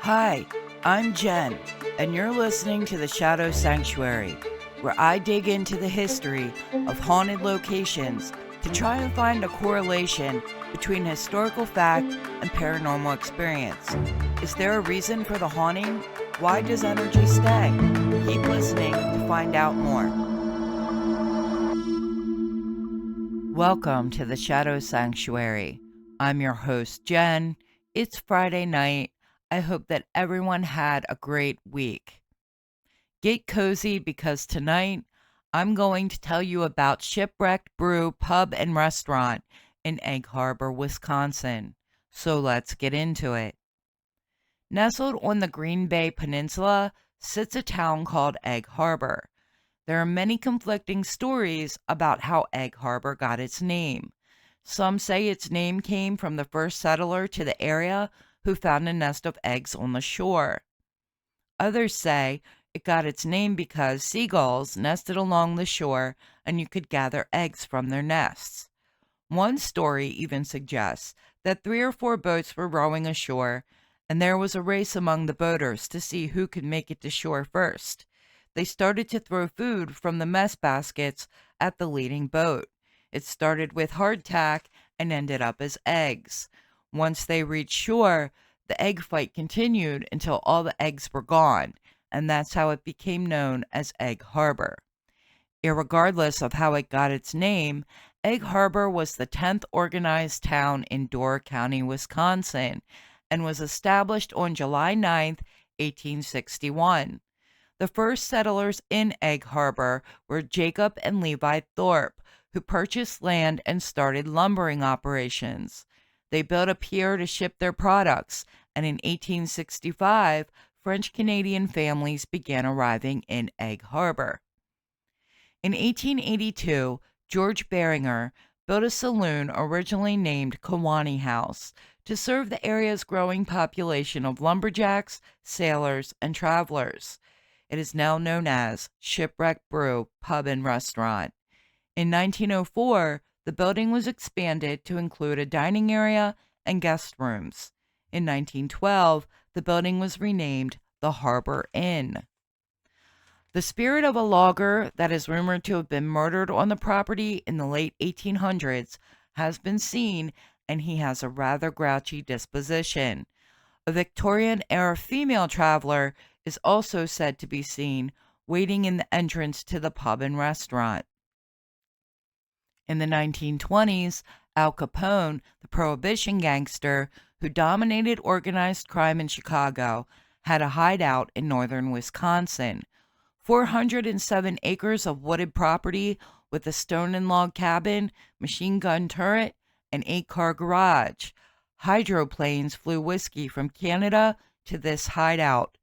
Hi, I'm Jen, and you're listening to the Shadow Sanctuary, where I dig into the history of haunted locations to try and find a correlation between historical fact and paranormal experience. Is there a reason for the haunting? Why does energy stay? Keep listening to find out more. Welcome to the Shadow Sanctuary. I'm your host, Jen. It's Friday night. I hope that everyone had a great week. Get cozy because tonight I'm going to tell you about Shipwrecked Brew Pub and Restaurant in Egg Harbor, Wisconsin. So let's get into it. Nestled on the Green Bay Peninsula sits a town called Egg Harbor. There are many conflicting stories about how Egg Harbor got its name. Some say its name came from the first settler to the area who found a nest of eggs on the shore. Others say it got its name because seagulls nested along the shore and you could gather eggs from their nests. One story even suggests that 3 or 4 boats were rowing ashore and there was a race among the boaters to see who could make it to shore first. They started to throw food from the mess baskets at the leading boat. It started with hardtack and ended up as eggs. Once they reached shore, the egg fight continued until all the eggs were gone, and that's how it became known as Egg Harbor. Irregardless of how it got its name, Egg Harbor was the 10th organized town in Door County, Wisconsin, and was established on July 9th, 1861. The first settlers in Egg Harbor were Jacob and Levi Thorpe, who purchased land and started lumbering operations. They built a pier to ship their products, and in 1865, French-Canadian families began arriving in Egg Harbor. In 1882, George Beringer built a saloon originally named Kewanee House to serve the area's growing population of lumberjacks, sailors, and travelers. It is now known as Shipwrecked Brew Pub and Restaurant. In 1904, the building was expanded to include a dining area and guest rooms. In 1912, the building was renamed the Harbor Inn. The spirit of a logger that is rumored to have been murdered on the property in the late 1800s has been seen, and he has a rather grouchy disposition. A Victorian-era female traveler is also said to be seen waiting in the entrance to the pub and restaurant. In the 1920s, Al Capone, the Prohibition gangster who dominated organized crime in Chicago, had a hideout in northern Wisconsin. 407 acres of wooded property with a stone and log cabin, machine gun turret, and 8-car garage. Hydroplanes flew whiskey from Canada to this hideout.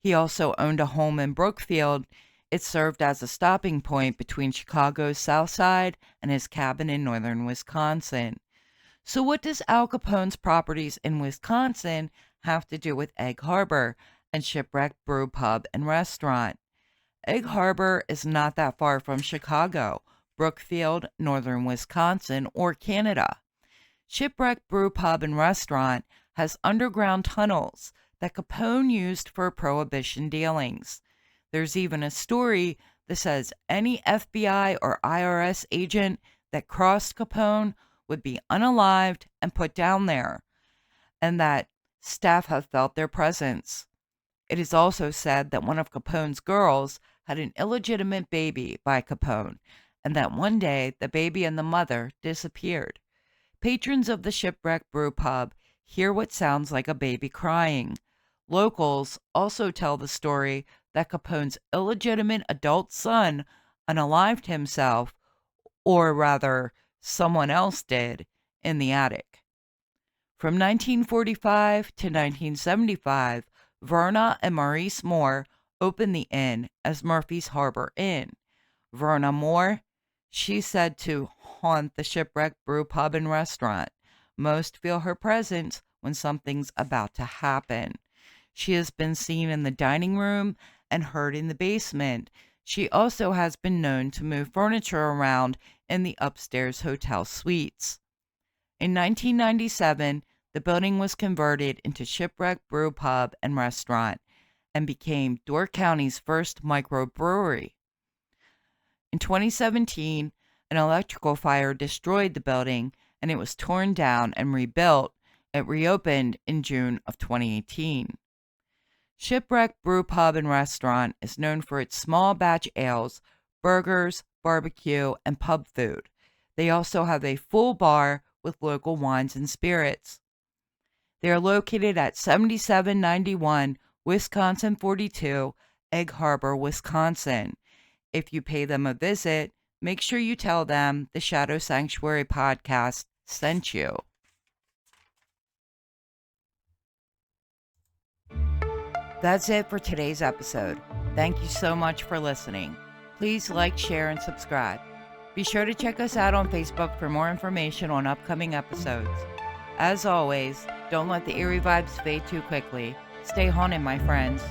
He also owned a home in Brookfield. It served as a stopping point between Chicago's South Side and his cabin in northern Wisconsin. So what does Al Capone's properties in Wisconsin have to do with Egg Harbor and Shipwrecked Brew Pub and Restaurant? Egg Harbor is not that far from Chicago, Brookfield, northern Wisconsin, or Canada. Shipwrecked Brew Pub and Restaurant has underground tunnels that Capone used for Prohibition dealings. There's even a story that says any FBI or IRS agent that crossed Capone would be unalived and put down there, and that staff have felt their presence. It is also said that one of Capone's girls had an illegitimate baby by Capone, and that one day the baby and the mother disappeared. Patrons of the Shipwrecked Brew Pub hear what sounds like a baby crying. Locals also tell the story that Capone's illegitimate adult son unalived himself, or rather, someone else did, in the attic. From 1945 to 1975, Verna and Maurice Moore opened the inn as Murphy's Harbor Inn. Verna Moore, she's said to haunt the Shipwrecked Brew Pub and Restaurant. Most feel her presence when something's about to happen. She has been seen in the dining room and heard in the basement. She also has been known to move furniture around in the upstairs hotel suites. In 1997, The building was converted into Shipwrecked Brew Pub and Restaurant and became Door County's first microbrewery. In 2017, an electrical fire destroyed the building and it was torn down and rebuilt. It reopened in June of 2018. Shipwrecked Brew Pub and Restaurant is known for its small batch ales, burgers, barbecue, and pub food. They also have a full bar with local wines and spirits. They are located at 7791 Wisconsin 42, Egg Harbor, Wisconsin. If you pay them a visit, make sure you tell them the Shadow Sanctuary podcast sent you. That's it for today's episode. Thank you so much for listening. Please like, share, and subscribe. Be sure to check us out on Facebook for more information on upcoming episodes. As always, don't let the eerie vibes fade too quickly. Stay haunted, my friends.